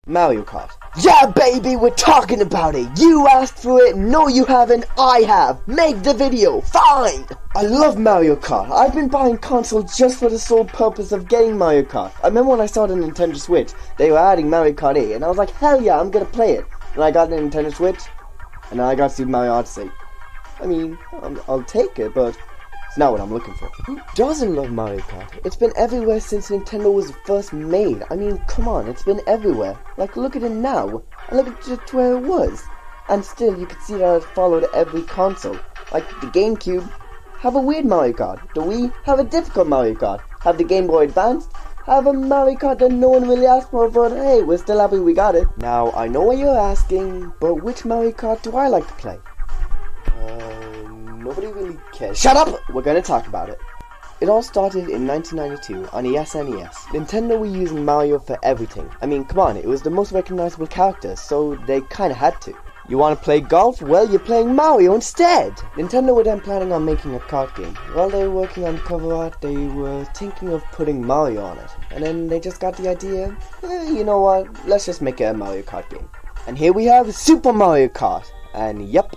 Mario Kart. Yeah, baby, we're talking about it. You asked for it. No, you haven't. I have. Make the video. Fine. I love Mario Kart. I've been buying consoles just for the sole purpose of getting Mario Kart. I remember when I saw the Nintendo Switch, they were adding Mario Kart 8, and I was like, hell yeah, I'm gonna play it. And I got the Nintendo Switch, and then I got Super Mario Odyssey. I mean, I'll take it, but it's not what I'm looking for. Who doesn't love Mario Kart? It's been everywhere since Nintendo was first made. I mean, come on, it's been everywhere. Like, look at it now, and look at just where it was. And still, you can see that it followed every console. Like, the GameCube have a weird Mario Kart. The Wii have a difficult Mario Kart. Have the Game Boy Advance have a Mario Kart that no one really asked for, but hey, we're still happy we got it. Now, I know what you're asking, but which Mario Kart do I like to play? Nobody really cares. Shut up! We're gonna talk about it. It all started in 1992 on the SNES. Nintendo were using Mario for everything. I mean, come on, it was the most recognizable character, so they kinda had to. You wanna play golf? Well, you're playing Mario instead! Nintendo were then planning on making a kart game. While they were working on cover art, they were thinking of putting Mario on it. And then they just got the idea, you know what, let's just make it a Mario Kart game. And here we have Super Mario Kart. And yep,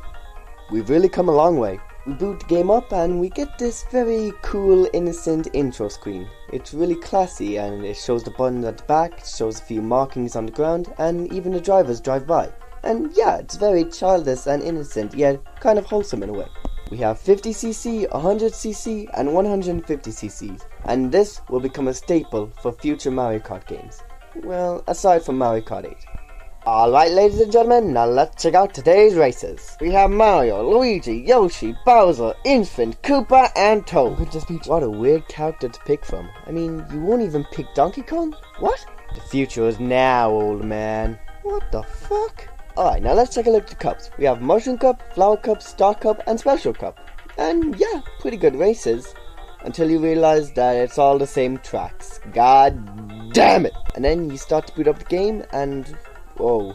we've really come a long way. We boot the game up and we get this very cool, innocent intro screen. It's really classy and it shows the buttons at the back, it shows a few markings on the ground, and even the drivers drive by. And yeah, it's very childish and innocent, yet kind of wholesome in a way. We have 50cc, 100cc, and 150cc, and this will become a staple for future Mario Kart games. Well, aside from Mario Kart 8. Alright, ladies and gentlemen, now let's check out today's races. We have Mario, Luigi, Yoshi, Bowser, Infant, Koopa, and Toad. What a weird character to pick from. I mean, you won't even pick Donkey Kong? What? The future is now, old man. What the fuck? Alright, now let's take a look at the cups. We have Mushroom Cup, Flower Cup, Star Cup, and Special Cup. And yeah, pretty good races. Until you realize that it's all the same tracks. God damn it! And then you start to boot up the game and... whoa.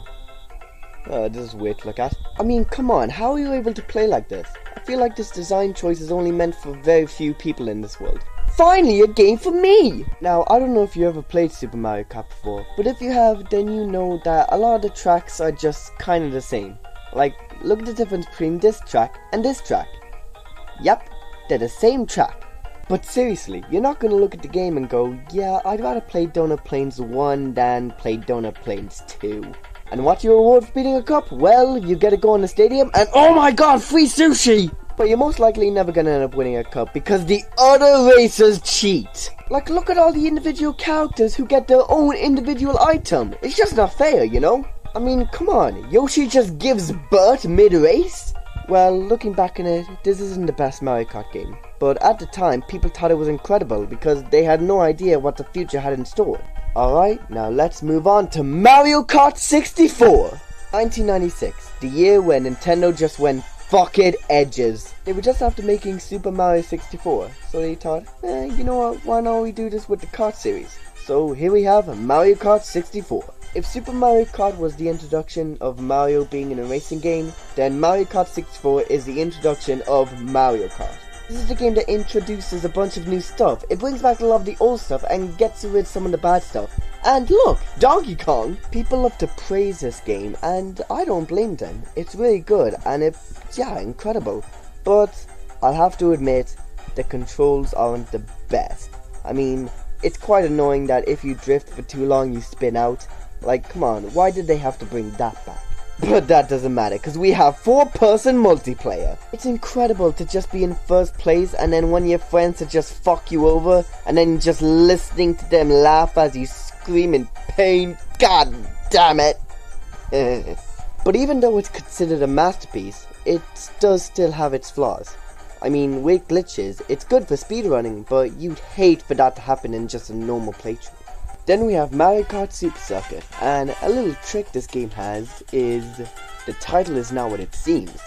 This is weird to look at. I mean, come on, how are you able to play like this? I feel like this design choice is only meant for very few people in this world. Finally, a game for me! Now, I don't know if you ever played Super Mario Kart before, but if you have, then you know that a lot of the tracks are just kind of the same. Like, look at the difference between this track and this track. Yep, they're the same track. But seriously, you're not gonna look at the game and go, yeah, I'd rather play Donut Plains 1 than play Donut Plains 2. And what's your reward for beating a cup? Well, you get to go in the stadium and oh my god, free sushi! But you're most likely never gonna end up winning a cup because the other racers cheat. Like, look at all the individual characters who get their own individual item. It's just not fair, you know? I mean, come on, Yoshi just gives birth mid-race? Well, looking back on it, this isn't the best Mario Kart game. But at the time, people thought it was incredible because they had no idea what the future had in store. Alright, now let's move on to Mario Kart 64! 1996, the year when Nintendo just went fuck it edges. They were just after making Super Mario 64, so they thought, you know what, why don't we do this with the kart series? So here we have Mario Kart 64. If Super Mario Kart was the introduction of Mario being in a racing game, then Mario Kart 64 is the introduction of Mario Kart. This is the game that introduces a bunch of new stuff. It brings back a lot of the old stuff and gets rid of some of the bad stuff. And look, Donkey Kong! People love to praise this game, and I don't blame them. It's really good, and it's, yeah, incredible. But I'll have to admit, the controls aren't the best. I mean, it's quite annoying that if you drift for too long you spin out. Like, come on, why did they have to bring that back? But that doesn't matter, because we have 4-person multiplayer. It's incredible to just be in first place, and then one of your friends to just fuck you over, and then just listening to them laugh as you scream in pain. God damn it! But even though it's considered a masterpiece, it does still have its flaws. I mean, with glitches, it's good for speedrunning, but you'd hate for that to happen in just a normal playthrough. Then we have Mario Kart Super Circuit, and a little trick this game has is the title is not what it seems,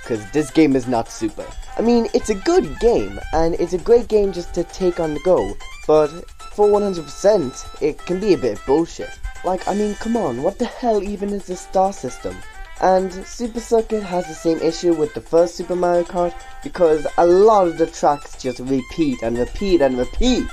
because this game is not super. I mean, it's a good game, and it's a great game just to take on the go, but for 100%, it can be a bit bullshit. Like, I mean, come on, what the hell even is the star system? And Super Circuit has the same issue with the first Super Mario Kart, because a lot of the tracks just repeat and repeat and repeat.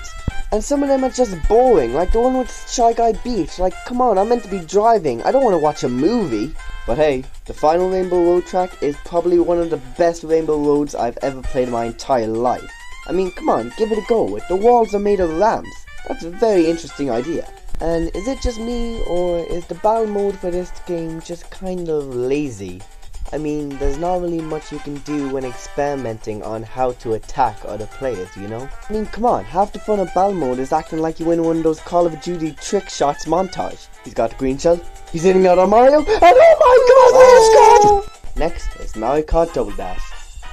And some of them are just boring, like the one with Shy Guy Beach. Like, come on, I'm meant to be driving. I don't want to watch a movie. But hey, the final Rainbow Road track is probably one of the best Rainbow Roads I've ever played in my entire life. I mean, come on, give it a go. The walls are made of ramps. That's a very interesting idea. And is it just me, or is the battle mode for this game just kind of lazy? I mean, there's not really much you can do when experimenting on how to attack other players, you know? I mean, come on, half the fun of battle mode is acting like you in one of those Call of Duty trick shots montage. He's got the green shell, he's hitting out on Mario, and oh my god, he's Next is Mario Kart Double Dash.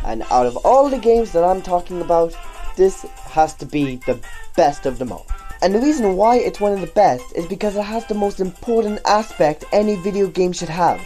And out of all the games that I'm talking about, this has to be the best of them all. And the reason why it's one of the best is because it has the most important aspect any video game should have.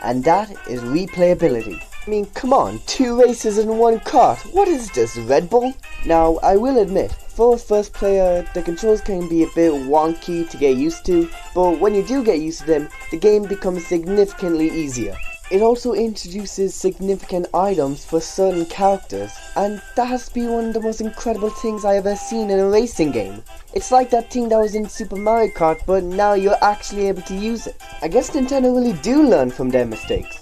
And that is replayability. I mean, come on, 2 races in one kart. What is this, Red Bull? Now, I will admit, for a first player, the controls can be a bit wonky to get used to, but when you do get used to them, the game becomes significantly easier. It also introduces significant items for certain characters, and that has to be one of the most incredible things I ever seen in a racing game. It's like that thing that was in Super Mario Kart, but now you're actually able to use it. I guess Nintendo really do learn from their mistakes.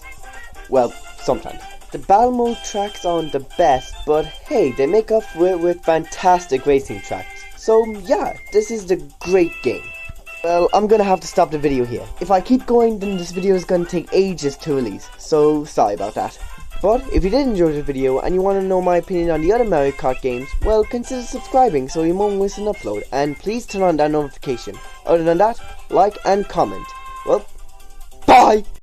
Well, sometimes. The battle mode tracks aren't the best, but hey, they make up for it with fantastic racing tracks. So yeah, this is the great game. Well, I'm gonna have to stop the video here. If I keep going, then this video is gonna take ages to release, so sorry about that. But if you did enjoy the video and you want to know my opinion on the other Mario Kart games, well, consider subscribing so you won't miss an upload, and please turn on that notification. Other than that, like and comment. Well, bye!